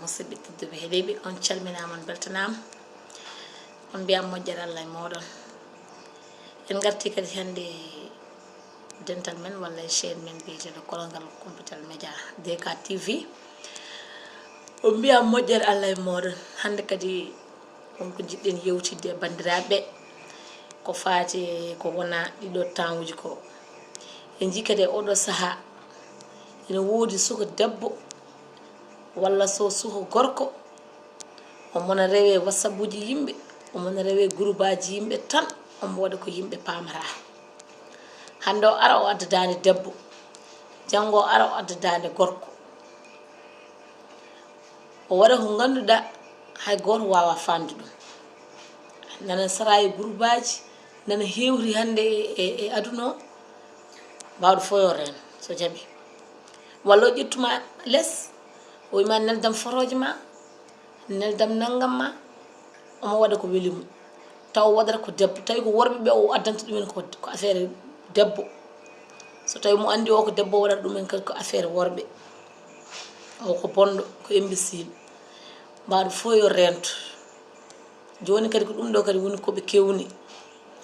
musidɓe tedduɓe heeɗiɓe on calminama on beltanama on mbiyam moƴƴere Allah e moɗon en garti kadi hande dental men walla chaine men biyeteɗo kolongal computal média DK TV on mbiyam moƴƴere Allah e moɗon hande kadi wonko jiɗɗen yewtidde e bandiraɓe ko fati ko wona ɗiɗo temps uji ko en jii kadi e oɗo saaha ene woodi suka debbo walla so suka gorko omona rewe whatsapp uji yimɓe omona rewe groupe aji yimɓe tan omo waɗa ko yimɓe pamata hande o ara o adda dande debbo janggo o ara o adda dande gorko o waɗa ko ganduɗa hay goto wawa famde ɗum nana sara e groupe aji nana hewri hande e aduna o mbawɗo fo yo reen so jaaɓi walla o ƴettuma less o wima neldam foroje ma neldam naggam ma omo waɗa ko weeli mum taw waɗata ko debbo tawi ko worɓe ɓe o addanta ɗumen ko affaire debbo so tawi mo andi o ko debbo o waɗata ɗumen kadi ko affaire worɓe o ko bonɗo ko imbécile mbawɗo fo yo rento joni kadi ko ɗum ɗo kadi woni koɓe kewni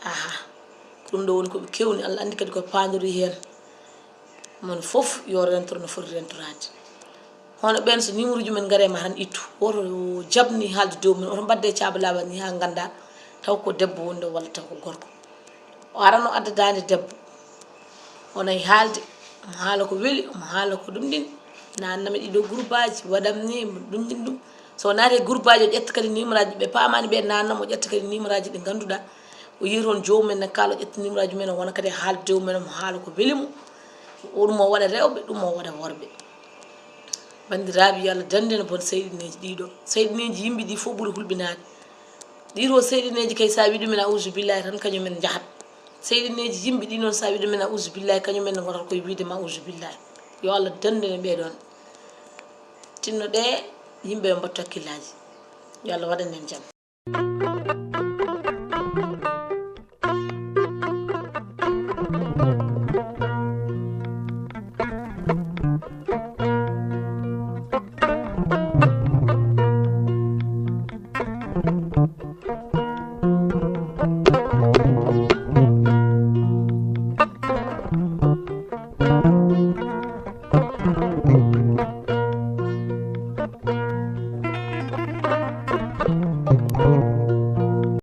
aha ko ɗum ɗo woni koɓe kewni Allah andi kadi ko pandori hen mon foof yo rentoro no foti rentorade hono ɓen so numéro uji men gaarema tan ittu woto jabni haalde dow men oto mbadde cabalaba ni ha ganda taw ko debbo woni ɗo walla taw ko gorko o arano adda dande debbo onayi haalde omo haala ko weeli omo haala ko ɗum ɗin nannami ɗiɗo groupe aji waɗam ni ɗum ɗin ɗum so naati e groupe aji o ƴetta kadi numéro aji ɓe pamani ɓe nannamo o ƴetta kadi numéro aji ɗi ganduɗa o yi toon jomumen ne kaala o ƴetta numéro aji mumen o wona kadi haalde dow men omo haala ko weeli mum ɗum o waɗa rewɓe ɗum o waɗa worɓe bandiraɓe yo Allah dandene bon seyɗineji ɗiɗo seyɗineji yimɓe ɗi fof ɓuuri hulɓinade ɗiɗo seyɗineji kay sa wi ɗumen auzu billahi tan kañumen jahat seyɗineji yimɓe ɗi noon sa wi ɗumen auzu billahi kañumen ne gotata koye widema auzu billahi yo Allah dandene ɓeɗon tinno ɗe yimɓe ɓe mbattu hakkillaji yo Allah waɗan en jaam